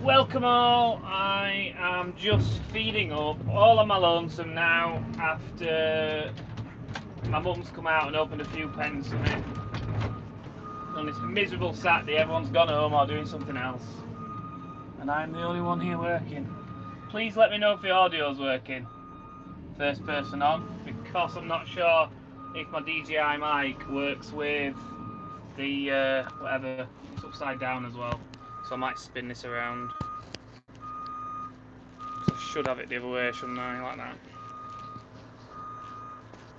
Welcome all. I am just feeding up all on my lonesome now after my mum's come out and opened a few pens for me. On this miserable Saturday, everyone's gone home or doing something else. And I'm the only one here working. Please let me know if the audio's working. First person on, because I'm not sure if my DJI mic works with the whatever. It's upside down as well. So I might spin this around. So I should have it the other way, shouldn't I? Like that.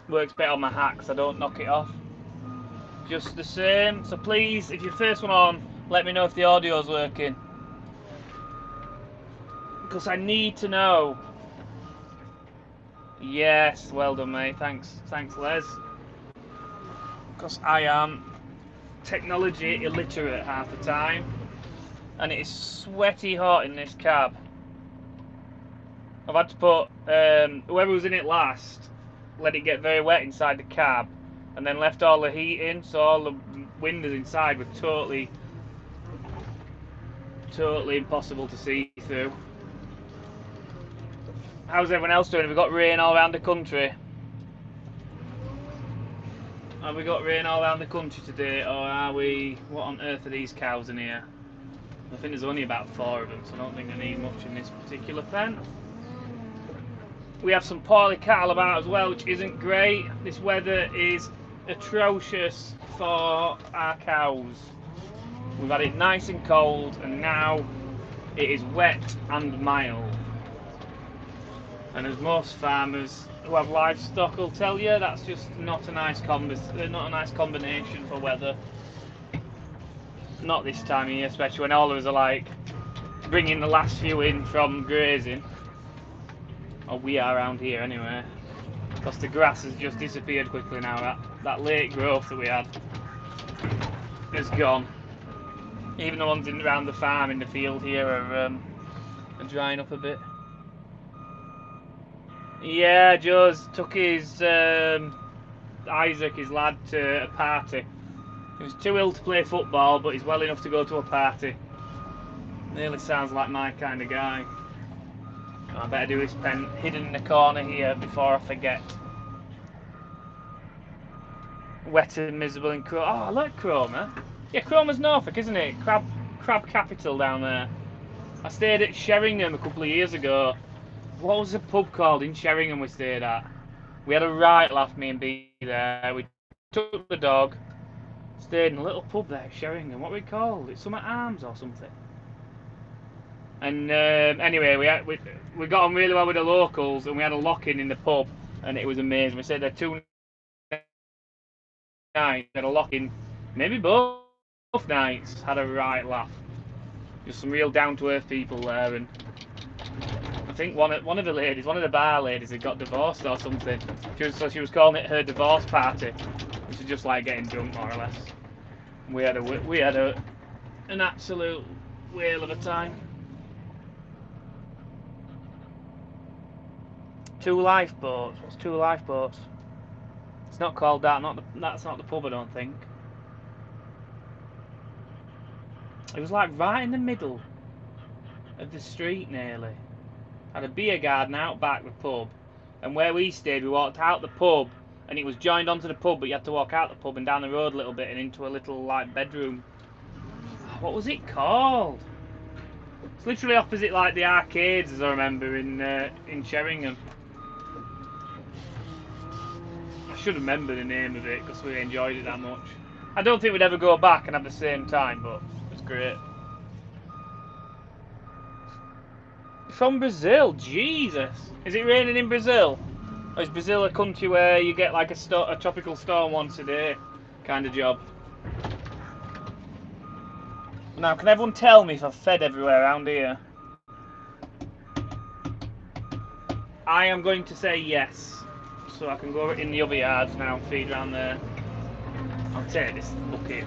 Works better on my hat because I don't knock it off. Just the same. So please, if you're first one on, let me know if the audio's working. Because I need to know. Yes, well done, mate. Thanks, Les. Because I am technology illiterate half the time, and it is sweaty hot in this cab. I've had to put whoever was in it last, let it get very wet inside the cab, and then left all the heat in, so all the windows inside were totally impossible to see through. How's everyone else doing? Have we got rain all around the country? Have we got rain all around the country today, or are we... What on earth are these cows in here? I think there's only about 4 of them, so I don't think I need much in this particular pen. We have some poorly cattle about as well, which isn't great. This weather is atrocious for our cows. We've had it nice and cold, and now it is wet and mild. And as most farmers who have livestock will tell you, that's just not a nice combination for weather. Not this time of year, especially when all of us are like bringing the last few in from grazing. Or we are around here anyway. Because the grass has just disappeared quickly now. That late growth that we had is gone. Even the ones around the farm in the field here are drying up a bit. Yeah, Joe's took his Isaac, his lad, to a party. He was too ill to play football, but he's well enough to go to a party. Nearly sounds like my kind of guy. I better do this pen hidden in the corner here before I forget. Wet and miserable in Cromer. Oh, I like Cromer. Yeah, Cromer's Norfolk, isn't it? Crab capital down there. I stayed at Sheringham a couple of years ago. What was the pub called in Sheringham we stayed at? We had a right laugh, me and B there. We took the dog, stayed in a little pub there at Sheringham. What were we called? It's Summit Arms or something. And anyway, we got on really well with the locals, and we had a lock-in the pub, and it was amazing. We stayed there 2 nights, had a lock-in, maybe both nights, had a right laugh. Just some real down-to-earth people there, and I think one of the bar ladies had got divorced or something. She was calling it her divorce party, which is just like getting drunk more or less. We had an absolute whale of a time. 2 lifeboats. What's 2 lifeboats? It's not called that. That's not the pub, I don't think. It was like right in the middle of the street, nearly. Had a beer garden out back the pub, and where we stayed, we walked out the pub, and it was joined onto the pub, but you had to walk out the pub and down the road a little bit and into a little like bedroom. What was it called? It's literally opposite like the arcades, as I remember, in Sheringham. I should remember the name of it because we enjoyed it that much. I don't think we'd ever go back and have the same time, but it was great. From Brazil, Jesus! Is it raining in Brazil? Or is Brazil a country where you get like a tropical storm once a day kind of job? Now, can everyone tell me if I've fed everywhere around here? I am going to say yes. So I can go in the other yards now and feed around there. I'll take this bucket.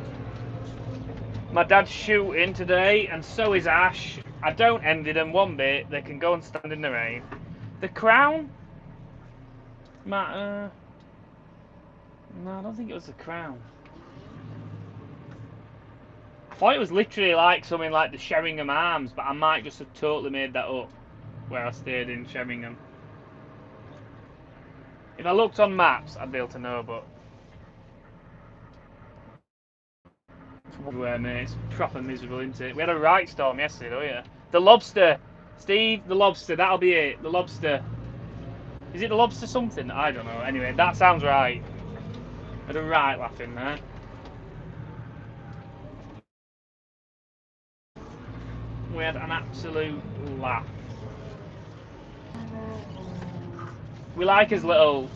My dad's shooting today, and so is Ash. I don't envy them one bit. They can go and stand in the rain. The Crown? No, I don't think it was the Crown. I thought it was literally like something like the Sheringham Arms, but I might just have totally made that up where I stayed in Sheringham. If I looked on maps, I'd be able to know, but everywhere, mate. It's proper miserable, isn't it? We had a right storm yesterday, though, yeah. The lobster, Steve, the lobster. That'll be it. The lobster. Is it the lobster something? I don't know. Anyway, that sounds right. I had a right laugh in there. We had an absolute laugh. We like his little.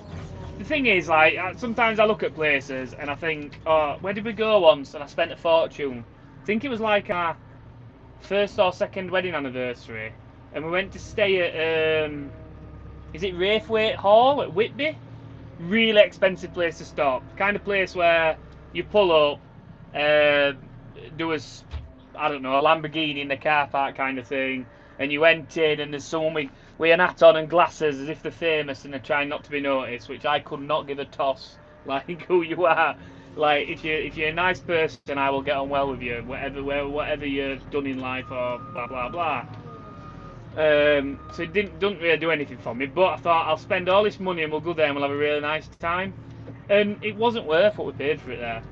The thing is, like, sometimes I look at places and I think, oh, where did we go once? And I spent a fortune. I think it was like our first or second wedding anniversary, and we went to stay at, is it Raithwaite Hall at Whitby? Really expensive place to stop. Kind of place where you pull up, there was, I don't know, a Lamborghini in the car park kind of thing, and you went in and there's someone with an hat on and glasses as if they're famous and they're trying not to be noticed, which I could not give a toss, like who you are. Like, if you're a nice person, I will get on well with you, whatever you've done in life or blah blah blah. So it didn't really do anything for me, but I thought I'll spend all this money and we'll go there and we'll have a really nice time. And it wasn't worth what we paid for it there.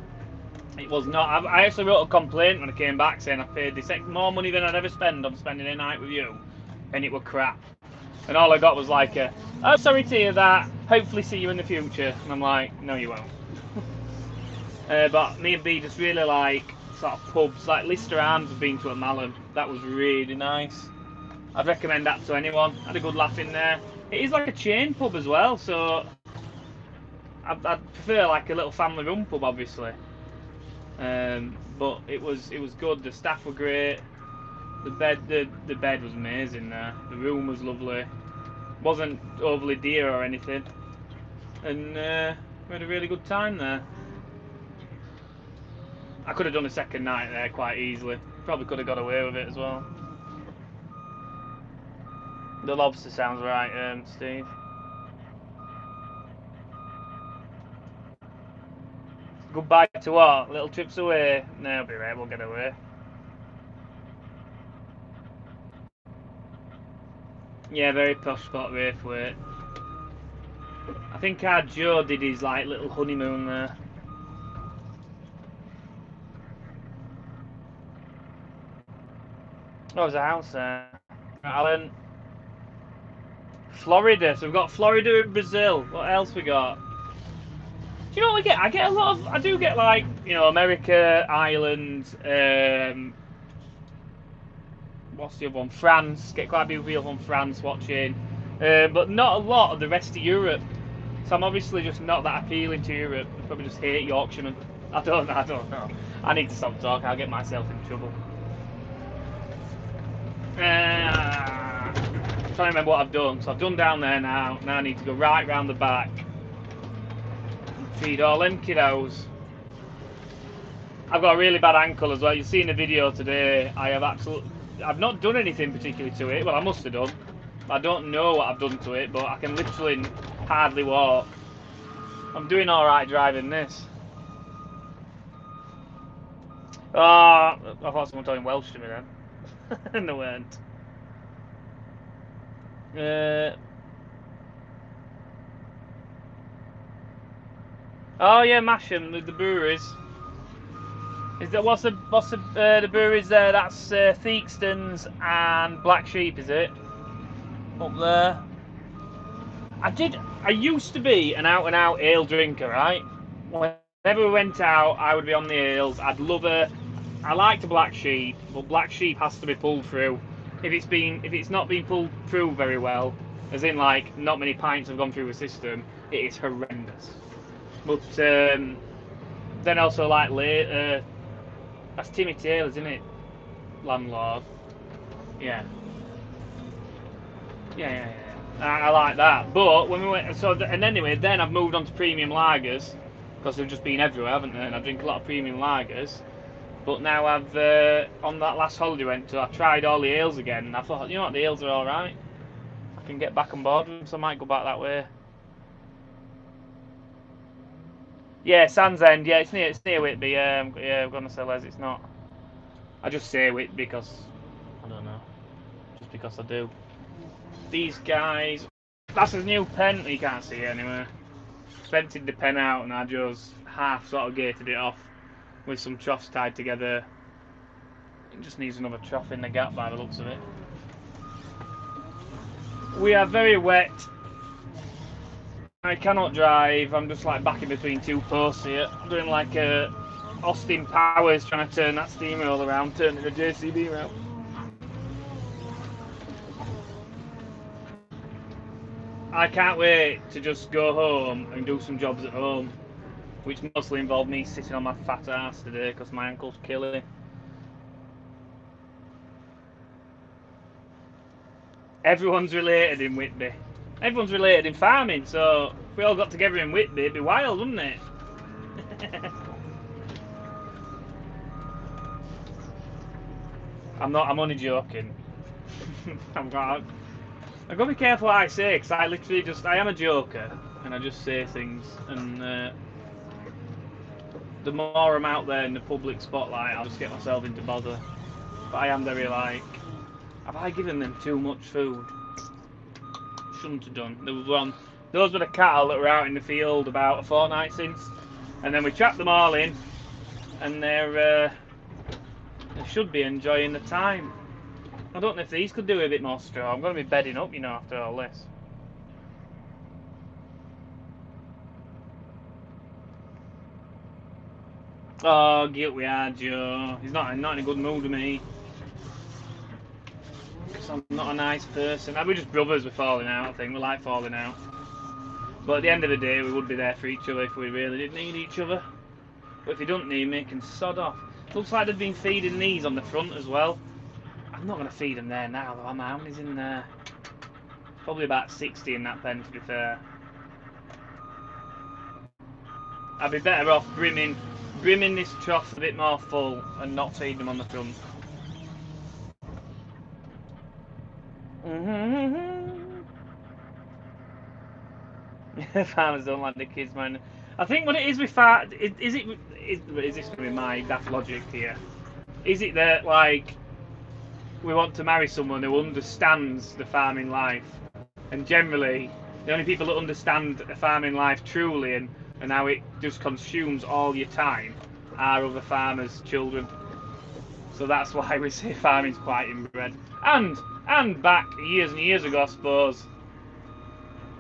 It was not. I actually wrote a complaint when I came back saying I paid this more money than I'd ever spend on spending a night with you, and it were crap. And all I got was like "Oh, sorry to hear that. Hopefully see you in the future." And I'm like, "No, you won't." But me and B just really like sort of pubs. Like Lister Arms have been to at Malham. That was really nice. I'd recommend that to anyone. Had a good laugh in there. It is like a chain pub as well, so I'd prefer like a little family-run pub, obviously. But it was good. The staff were great. The bed was amazing there. The room was lovely. Wasn't overly dear or anything, and we had a really good time there. I could have done a second night there quite easily. Probably could have got away with it as well. The lobster sounds right, Steve. Goodbye to what? Little trips away? No, it'll be right, we'll get away. Yeah, very posh spot, Raithwaite. I think our Joe did his like little honeymoon there. Oh, there's a house there. Alan. Florida. So we've got Florida and Brazil. What else we got? Do you know what we get? I do get like, America, Ireland, what's the other one? France. Get quite a few people from France watching. But not a lot of the rest of Europe. So I'm obviously just not that appealing to Europe. I probably just hate Yorkshiremen. I don't know. I need to stop talking. I'll get myself in trouble. I'm trying to remember what I've done. So I've done down there now. Now I need to go right round the back and feed all them kiddos. I've got a really bad ankle as well. You'll see in the video today. I've not done anything particularly to it. Well, I must have done. I don't know what I've done to it, but I can literally hardly walk. I'm doing all right driving this. Oh, I thought someone talking Welsh to me then. And they weren't. Oh yeah, Masham, the breweries. Is that what's the breweries there? That's Theakston's and Black Sheep, is it? Up there. I used to be an out and out ale drinker, right? Whenever we went out, I would be on the ales. I liked a Black Sheep, but Black Sheep has to be pulled through. If it's not been pulled through very well, as in like not many pints have gone through the system, it is horrendous. But then also like that's Timmy Taylor, isn't it? Landlord. Yeah. Yeah. I like that. But when we went, and anyway, then I've moved on to premium lagers because they've just been everywhere, haven't they? And I drink a lot of premium lagers. But now I've on that last holiday I went to, I tried all the ales again, and I thought, you know what, the ales are all right. I can get back on board with them, so I might go back that way. Yeah, Sands End. Yeah, it's near Whitby. Yeah, I'm gonna say Les. It's not. I just say it because I don't know, just because I do. These guys, that's a new pen. You can't see it anywhere. Vented the pen out and I just half sort of gated it off with some troughs tied together. It just needs another trough in the gap by the looks of it. We are very wet. I cannot drive. I'm just like back in between two posts here, doing like a Austin Powers, trying to turn that steamroll around, turning the JCB around. I can't wait to just go home and do some jobs at home, which mostly involve me sitting on my fat ass today because my ankle's killing. Everyone's related in Whitby. Everyone's related in farming, so if we all got together in Whitby, it'd be wild, wouldn't it? I'm only joking. I've got to be careful what I say, because I am a joker, and I just say things, and the more I'm out there in the public spotlight, I'll just get myself into bother. But I am very like, have I given them too much food? Shouldn't have done. There was one. Those were the cattle that were out in the field about a fortnight since, and then we trapped them all in, and they should be enjoying the time. I don't know if these could do a bit more straw. I'm going to be bedding up, you know, after all this. Oh, guilt we are, Joe. He's not in a good mood with me. Because I'm not a nice person. We're just brothers, we're falling out, I think. We like falling out. But at the end of the day, we would be there for each other if we really did need each other. But if you don't need me, you can sod off. Looks like they've been feeding these on the front as well. I'm not going to feed them there now, though. How many's in there? Probably about 60 in that pen, to be fair. I'd be better off brimming this trough a bit more full and not feeding them on the front. Farmers don't like the kids, man. I think what it is with is this going to be my daft logic here? Is it that like we want to marry someone who understands the farming life, and generally the only people that understand the farming life truly and how it just consumes all your time are other farmers' children. So that's why we say farming's quite inbred. And back years and years ago, I suppose,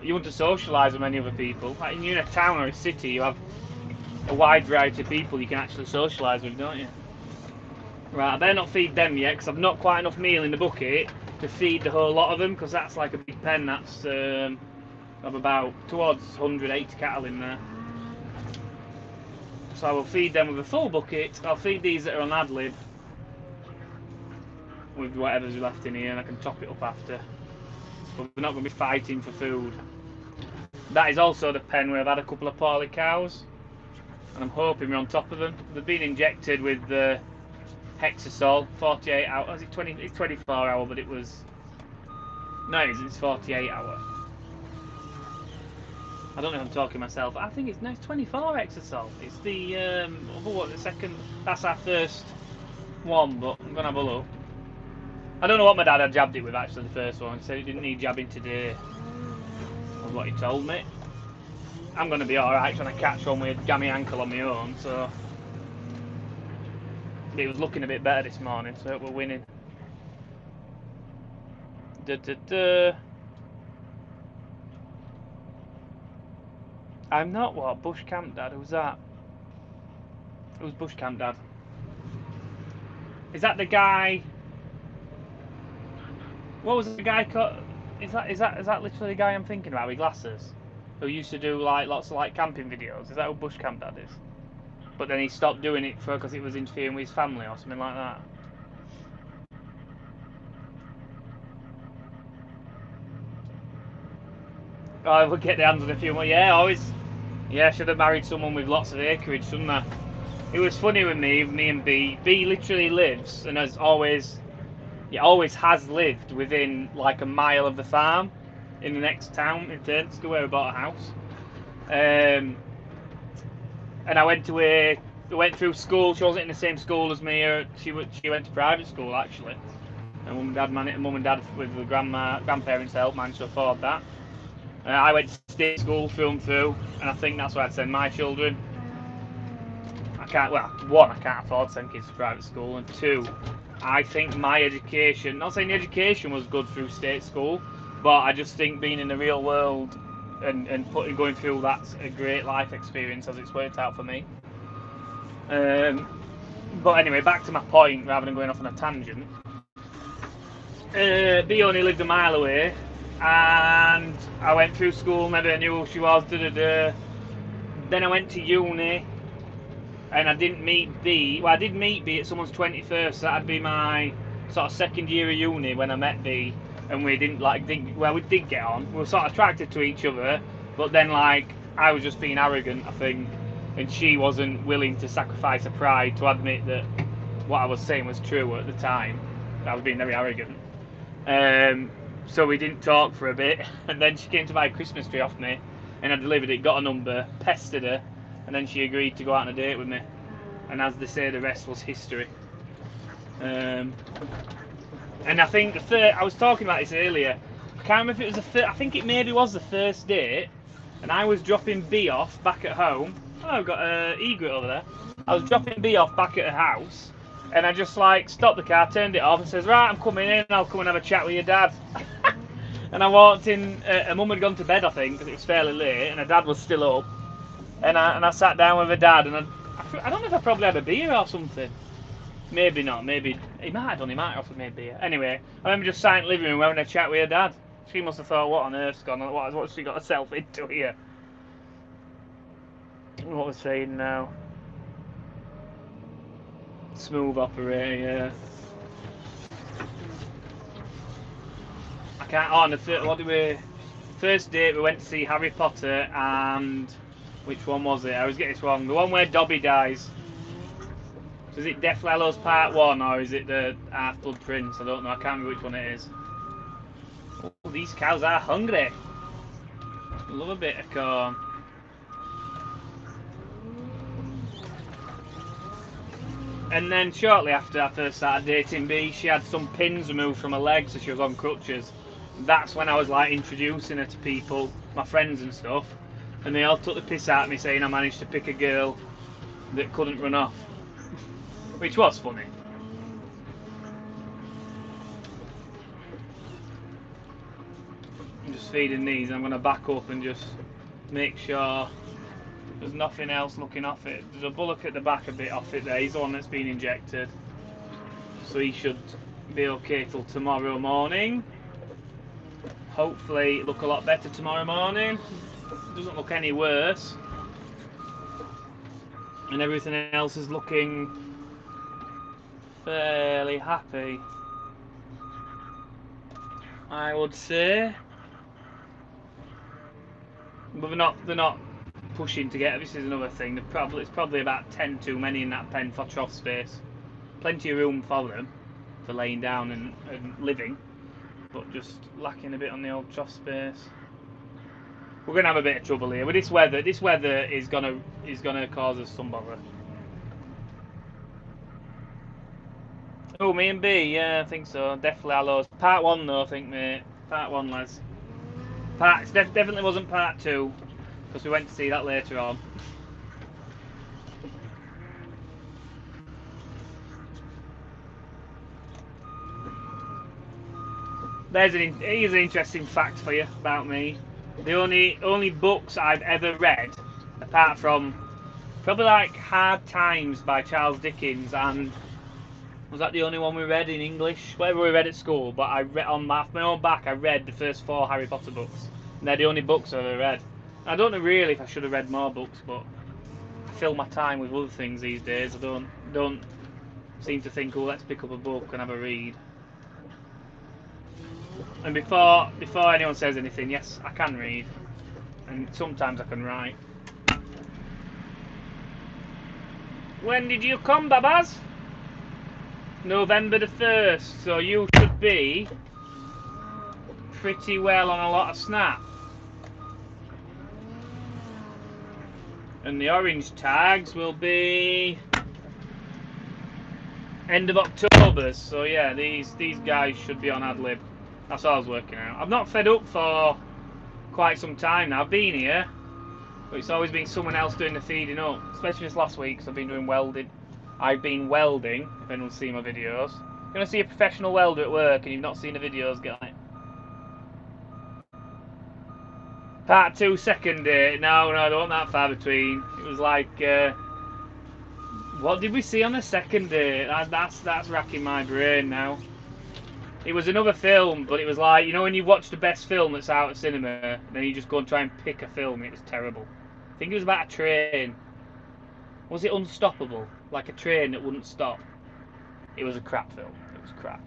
you want to socialise with many other people. Like you're in a town or a city, you have a wide variety of people you can actually socialise with, don't you? Right, I better not feed them yet, because I've not quite enough meal in the bucket to feed the whole lot of them, because that's like a big pen. That's of about towards 180 cattle in there. So I will feed them with a full bucket. I'll feed these that are on ad lib with whatever's left in here, and I can top it up after. But we're not going to be fighting for food. That is also the pen where I've had a couple of poorly cows, and I'm hoping we're on top of them. They've been injected with the Hexasol, 48 hour. Is it 20? It's 24 hour, but it was. No, it's 48 hour. I don't know if I'm talking myself. I think it's 24 Hexasol. It's the the second. That's our first one, but I'm gonna have a look. I don't know what my dad had jabbed it with actually. The first one, he said it didn't need jabbing today. Was what he told me. I'm gonna be all right trying to catch one with gammy ankle on my own. So it was looking a bit better this morning, so we're winning. I'm not what? Bush Camp Dad? Who's that? Who's Bush Camp Dad? Is that the guy? What was the guy called? Is that literally the guy I'm thinking about with glasses? Who used to do like lots of like camping videos? Is that who Bush Camp Dad is? But then he stopped doing it because it was interfering with his family or something like that. Oh, we'll get the hands on a few more. Yeah, always. Yeah, should have married someone with lots of acreage, shouldn't I? It was funny with me and B. B literally lives and has always, always has lived within like a mile of the farm in the next town in Turnskill where we bought a house. And I went to a went through school. She wasn't in the same school as me. She went to private school actually. And mum and dad with the grandparents help managed to afford that. I went to state school through and through, and I think that's where I'd send my children. I can't. Well, one, I can't afford to send kids to private school, and two, I think my education. Not saying the education was good through state school, but I just think being in the real world and going through that's a great life experience as it's worked out for me. But anyway, back to my point, rather than going off on a tangent. B only lived a mile away, and I went through school, never knew who she was, Then I went to uni, and I didn't meet B. Well, I did meet B at someone's 21st, so that'd be my sort of second year of uni when I met B, and we didn't we did get on. We were sort of attracted to each other, but then like I was just being arrogant, I think, and she wasn't willing to sacrifice her pride to admit that what I was saying was true at the time. I was being very arrogant. So we didn't talk for a bit, and then she came to buy a Christmas tree off me, and I delivered it, got a number, pestered her, and then she agreed to go out on a date with me. And as they say, the rest was history. And I think I was talking about this earlier. I can't remember if it was I think it maybe was the first date, and I was dropping B off back at home. Oh, I've got an egret over there. I was dropping B off back at her house, and I just like stopped the car, turned it off, and says, "Right, I'm coming in. I'll come and have a chat with your dad." And I walked in. Her mum had gone to bed, I think, because it was fairly late, and her dad was still up. And I sat down with her dad, and I don't know if I probably had a beer or something. Maybe not. Maybe he might have done. He might have offered me a beer. Anyway, I remember just sitting in the living room having a chat with her dad. She must have thought, "What on earth's gone on? What's she got herself into here?" What was saying now? Smooth operator, yeah. I can't. Oh, and first date we went to see Harry Potter, and which one was it? I always get this wrong. The one where Dobby dies. So is it Deathly Hallows Part 1, or is it the Half-Blood Prince? I don't know. I can't remember which one it is. Oh, these cows are hungry. Love a bit of corn. And then shortly after I first started dating B, she had some pins removed from her legs, so she was on crutches. That's when I was like introducing her to people, my friends and stuff, and they all took the piss out of me saying I managed to pick a girl that couldn't run off, which was funny. I'm just feeding these. I'm going to back up and just make sure there's nothing else looking off it. There's a bullock at the back a bit off it there. He's the one that's been injected, so he should be okay till tomorrow morning. Hopefully look a lot better tomorrow morning. Doesn't look any worse, and everything else is looking fairly happy, I would say. But they're not pushing to get. This is another thing. It's probably about 10 too many in that pen for trough space. Plenty of room for them for laying down and living, but just lacking a bit on the old trough space. We're gonna have a bit of trouble here with this weather. This weather is gonna cause us some bother. Oh, me and B, yeah, I think so. Definitely Hallows. Part 1 though, I think, mate. Part 1, lads. Definitely wasn't Part 2, because we went to see that later on. Here's an interesting fact for you about me. The only books I've ever read, apart from probably like Hard Times by Charles Dickens, and was that the only one we read in English? Whatever we read at school, but I read on my own back. I read the first 4 Harry Potter books, and they're the only books I've ever read. I don't know really if I should have read more books, but I fill my time with other things these days. I don't seem to think, oh, let's pick up a book and have a read. And before anyone says anything, yes, I can read, and sometimes I can write. When did you come, Babas? November the 1st, so you should be pretty well on a lot of snap. And the orange tags will be end of October. So yeah, these guys should be on ad lib. That's what I was working out. I've not fed up for quite some time now. I've been here, but it's always been someone else doing the feeding up. Especially this last week, because I've been doing welding. I've been welding. If anyone's seen my videos, you're gonna see a professional welder at work, and you've not seen the videos, get on it. Part 2, second day. No, I don't want that far between. It was like, what did we see on the second day? That's racking my brain now. It was another film, but it was like, you know when you watch the best film that's out at cinema, then you just go and try and pick a film, it was terrible. I think it was about a train. Was it Unstoppable? Like a train that wouldn't stop. It was a crap film. It was crap.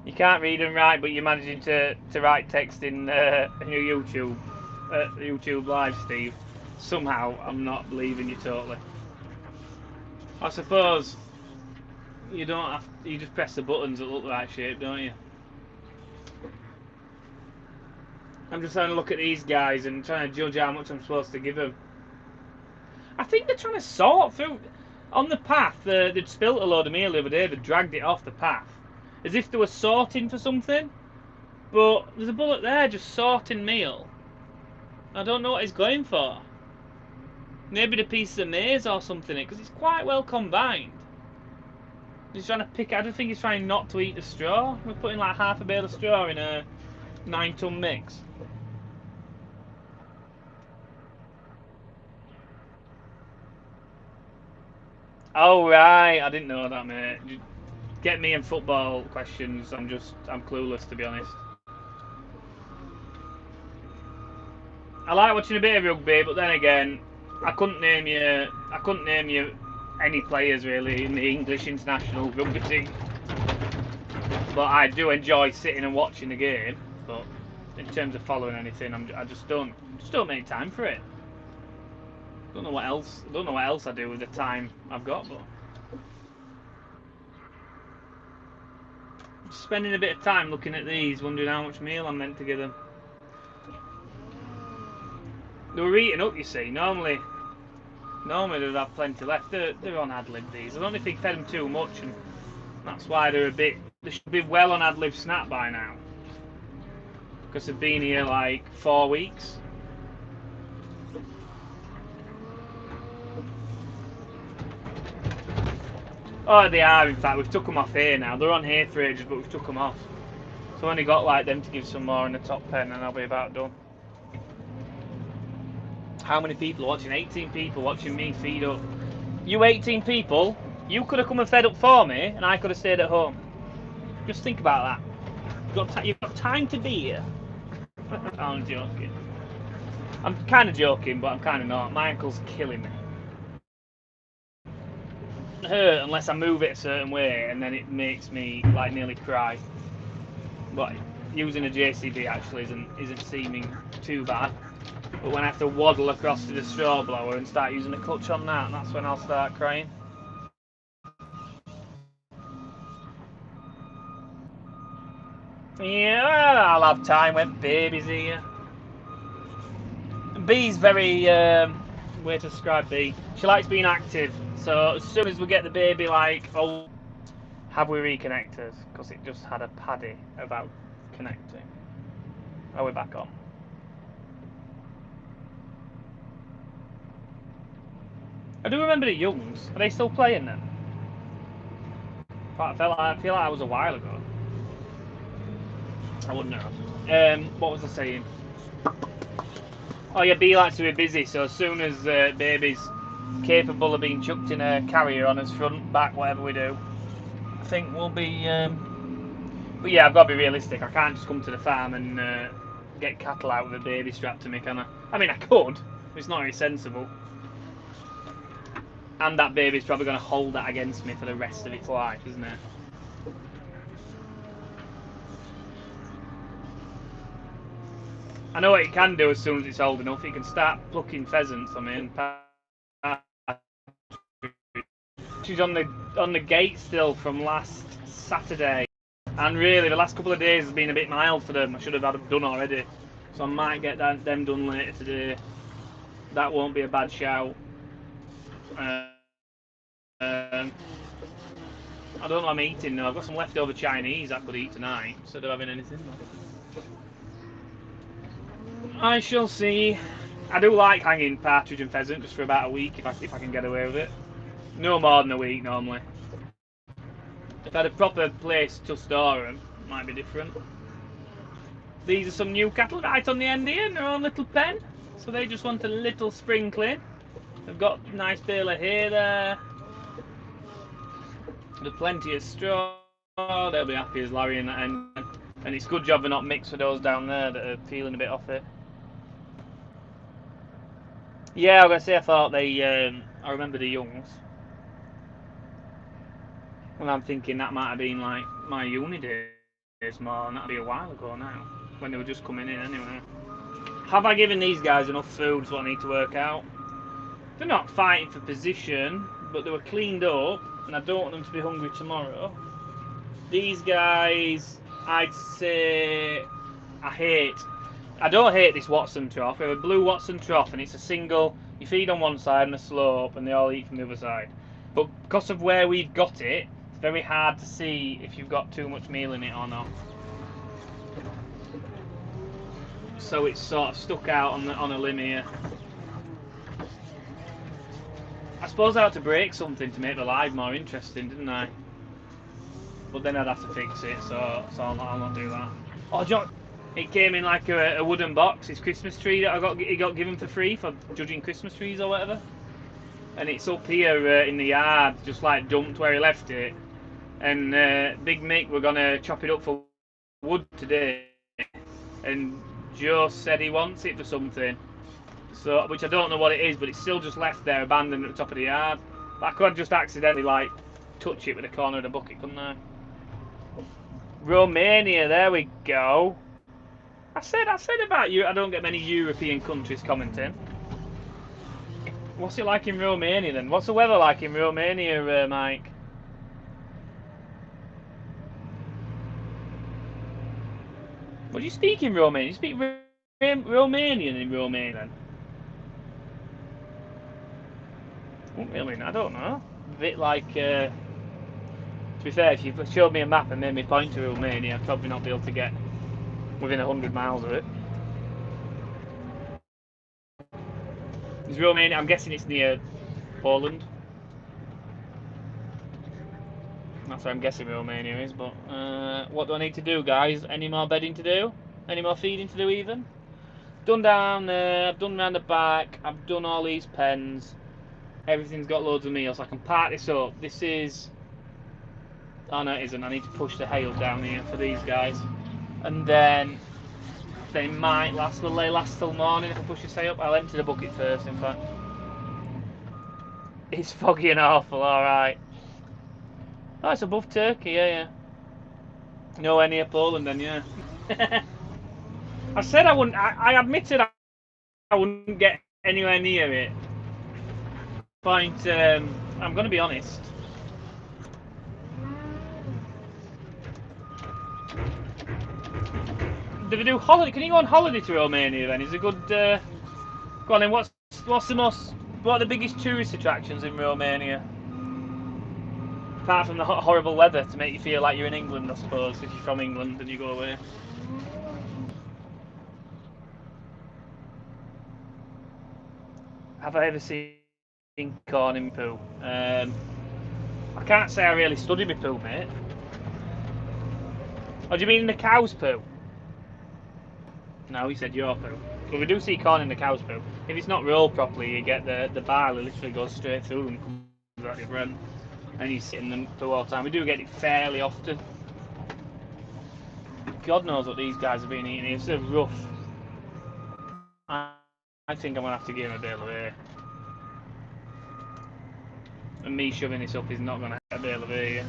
You can't read and write, but you're managing to write text in your YouTube live, Steve. Somehow, I'm not believing you totally. I suppose you don't have. You just press the buttons that look the right shape, don't you? I'm just trying to look at these guys and trying to judge how much I'm supposed to give them. I think they're trying to sort through on the path. They'd spilt a load of meal the other day. They dragged it off the path, as if they were sorting for something. But there's a bullet there just sorting meal. I don't know what he's going for. Maybe the piece of maize or something, because it's quite well combined. He's trying to pick. I don't think he's trying not to eat the straw. We're putting like half a bale of straw in a 9-ton mix. Oh right, I didn't know that, mate. Get me in football questions. I'm clueless, to be honest. I like watching a bit of rugby, but then again, I couldn't name you any players really in the English international rugby team. But I do enjoy sitting and watching the game. But in terms of following anything, I just don't make time for it. Don't know what else I do with the time I've got, but just spending a bit of time looking at these, wondering how much meal I'm meant to give them. They were eating up, you see. Normally they'd have plenty left. They're on ad lib these. I don't think they fed them too much, and that's why they're a bit. They should be well on ad lib snap by now, because they've been here like 4 weeks. Oh, they are. In fact, we've took them off here now. They're on here for ages, but we've took them off. So I've only got like them to give some more in the top pen, and I'll be about done. How many people are watching? 18 people watching me feed up. You 18 people, you could have come and fed up for me, and I could have stayed at home. Just think about that. You've got time to be here. I'm joking. I'm kind of joking, but I'm kind of not. My ankle's killing me. It hurt unless I move it a certain way, and then it makes me like nearly cry. But using a JCB actually isn't seeming too bad. But when I have to waddle across to the straw blower and start using the clutch on that's when I'll start crying. Yeah, I'll have time when baby's here. Bee's very, way to describe Bee. She likes being active, so as soon as we get the baby, like, oh, have we reconnected? Because it just had a paddy about connecting. Oh, we're back on. I do remember the Youngs. Are they still playing then? I feel like that was a while ago. I wouldn't know. What was I saying? Oh yeah, B likes to be busy, so as soon as baby's capable of being chucked in a carrier on his front, back, whatever we do, I think we'll be... But yeah, I've got to be realistic. I can't just come to the farm and get cattle out with a baby strapped to me, can I? I mean, I could, but it's not very sensible. And that baby's probably going to hold that against me for the rest of its life, isn't it? I know what it can do as soon as it's old enough. It can start plucking pheasants. I mean, she's on the gate still from last Saturday, And really, the last couple of days has been a bit mild for them. I should have had them done already. So I might get them done later today. That won't be a bad shout. I don't know what I'm eating now. I've got some leftover Chinese I could eat tonight instead of having anything. I shall see. I do like hanging partridge and pheasant just for about a week if I can get away with it. No more than a week normally. If I had a proper place to store them, it might be different. These are some new cattle right on the end here in their own little pen. So they just want a little sprinkling. They've got a nice bale of hay there. There's plenty of straw. They'll be happy as Larry in that end. And it's a good job they're not mixed with those down there that are feeling a bit off it. Yeah, I was going to say I thought they... I remember the youngs. And I'm thinking that might have been like my uni days more, and that'd be a while ago now. When they were just coming in anyway. Have I given these guys enough food? Is what I need to work out. They're not fighting for position, but they were cleaned up, and I don't want them to be hungry tomorrow. These guys, I'd say, I don't hate this Watson trough. We have a blue Watson trough, and it's a single, you feed on one side and a slope, and they all eat from the other side. But because of where we've got it, it's very hard to see if you've got too much meal in it or not. So it's sort of stuck out on a limb here. I suppose I had to break something to make the live more interesting, didn't I? But then I'd have to fix it, so I'll not do that. Oh, John, it came in like a wooden box. His Christmas tree that he got given for free for judging Christmas trees or whatever. And it's up here in the yard, just like dumped where he left it. And Big Mick, we're gonna chop it up for wood today. And Joe said he wants it for something. So, which I don't know what it is, but it's still just left there abandoned at the top of the yard. But I could just accidentally like touch it with the corner of the bucket, couldn't I? Romania, there we go. I said about you. I don't get many European countries commenting. What's it like in Romania then? What's the weather like in Romania, Mike? What do you speak in Romania? You speak Romanian in Romania then? Really? I don't know. A bit like, to be fair, if you showed me a map and made me point to Romania, I'd probably not be able to get within 100 miles of it. Is Romania? I'm guessing it's near Poland. That's where I'm guessing Romania is. But what do I need to do, guys? Any more bedding to do? Any more feeding to do? Even done down there. I've done around the back. I've done all these pens. Everything's got loads of meal, so I can part this up. This is... Oh no, it isn't. I need to push the hay up down here for these guys. And then they might last. Will they last till morning if I push this hay up? I'll empty the bucket first, in fact. It's foggy and awful, alright. Oh, it's above Turkey, yeah. Nowhere near Poland then, yeah. I said I wouldn't... I admitted I wouldn't get anywhere near it. Point, I'm going to be honest. Do they do holiday? Can you go on holiday to Romania then? Is a good... Go on then, what are the biggest tourist attractions in Romania? Apart from the horrible weather to make you feel like you're in England, I suppose, if you're from England and you go away. Have I ever seen corn in poo? I can't say I really studied my poo, mate. Oh, do you mean in the cow's poo? No, he said your poo. But we do see corn in the cow's poo. If it's not rolled properly, you get the bile literally goes straight through and comes out your end. And you sit in the poo all the time. We do get it fairly often. God knows what these guys have been eating. It's so rough. I think I'm going to have to give him a bale of hay. And me shoving this up is not going to get a bale of hay.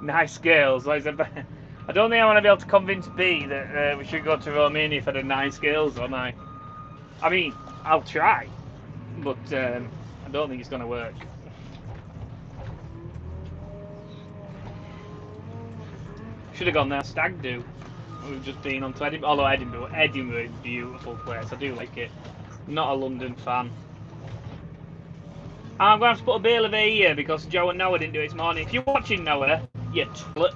Nice scales. Like I don't think I want to be able to convince B that we should go to Romania for the 9 scales, am I? I mean, I'll try, but I don't think it's going to work. Should have gone there. Stag do. We've just been on to Edinburgh. Although Edinburgh is a beautiful place. I do like it. Not a London fan. I'm going to have to put a bale of hay here because Joe and Noah didn't do it this morning. If you're watching, Noah, you twat.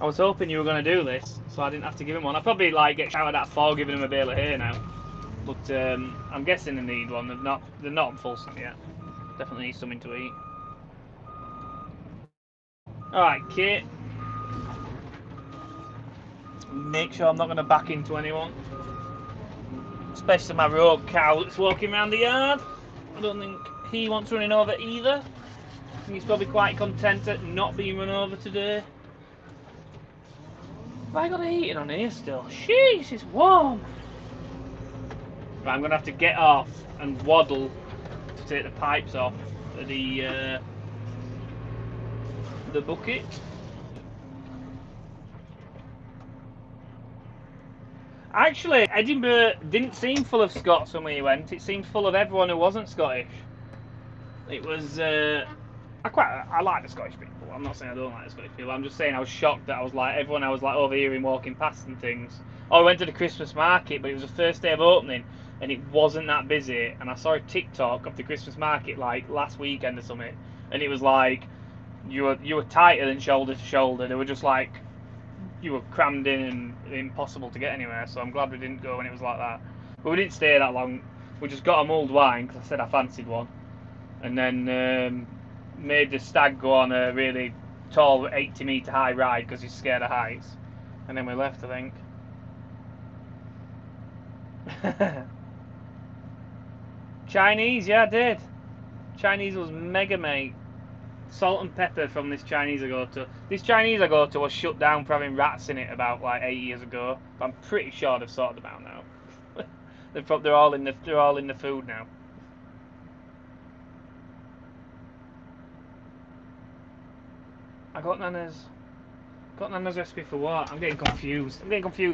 I was hoping you were going to do this, so I didn't have to give him one. I'll probably like get shouted at for giving him a bale of hay now. But I'm guessing they need one. They're not on full sun yet. Definitely need something to eat. Alright, Kate. Make sure I'm not going to back into anyone. Especially my rogue cow that's walking around the yard. I don't think he wants running over either. I think he's probably quite content at not being run over today. Have I got a heating on here still? Jeez, it's warm. Right, I'm going to have to get off and waddle to take the pipes off the bucket. Actually, Edinburgh didn't seem full of Scots when we went. It seemed full of everyone who wasn't Scottish. It was. I like the Scottish people. I'm not saying I don't like the Scottish people. I'm just saying I was shocked that I was like everyone. I was like overhearing walking past and things. Oh, I went to the Christmas market, but it was the first day of opening, and it wasn't that busy. And I saw a TikTok of the Christmas market like last weekend or something, and it was like you were tighter than shoulder to shoulder. They were just like. You were crammed in and impossible to get anywhere, so I'm glad we didn't go when it was like that. But we didn't stay that long. We just got a mulled wine because I said I fancied one, and then made the stag go on a really tall 80-metre high ride because he's scared of heights, and then we left, I think. Chinese, yeah, I did. Chinese was mega, mate. Salt and pepper from this Chinese I go to. This Chinese I go to was shut down for having rats in it about like 8 years ago. But I'm pretty sure they've sorted them out now. they're all in the food now. I got Nana's recipe for what? I'm getting confused.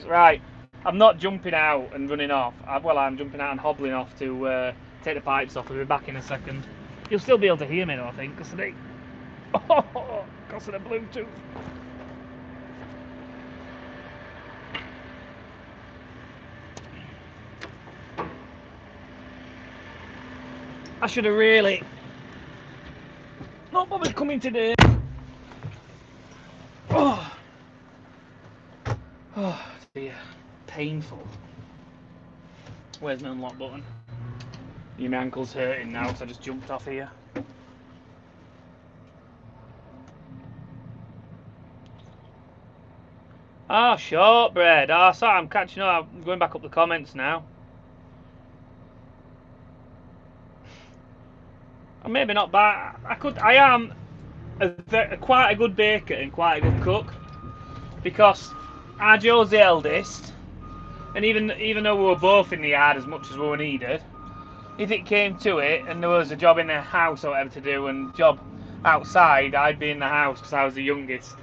Right, I'm not jumping out and running off. I'm jumping out and hobbling off to take the pipes off. We'll be back in a second. You'll still be able to hear me though, I think, because of the Bluetooth. I should have really not bothered coming today. Oh dear, painful. Where's my unlock button? Yeah, my ankle's hurting now because I just jumped off here. Oh, shortbread. Oh, sorry, I'm catching up. I'm going back up the comments now. I'm maybe not bad. I am quite a good baker and quite a good cook because Joe's the eldest, and even though we were both in the yard as much as we were needed, if it came to it and there was a job in the house or whatever to do and job outside, I'd be in the house because I was the youngest.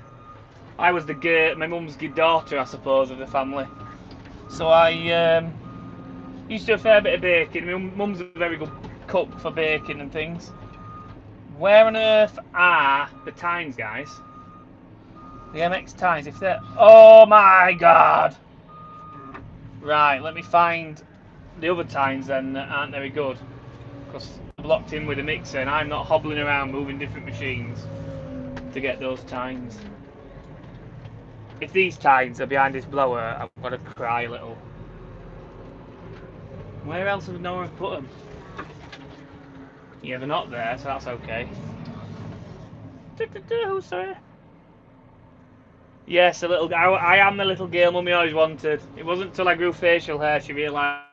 I was my mum's daughter, I suppose, of the family. So I used to do a fair bit of baking. My mum's a very good cook for baking and things. Where on earth are the tines, guys? The MX tines, if they're... Oh my god! Right, let me find the other tines then that aren't very good. Because I'm locked in with a mixer and I'm not hobbling around moving different machines to get those tines. If these tines are behind this blower, I'm going to cry a little. Where else would Noah have put them? Yeah, they're not there, so that's okay. Sorry. Yes, I am the little girl Mummy always wanted. It wasn't until I grew facial hair she realised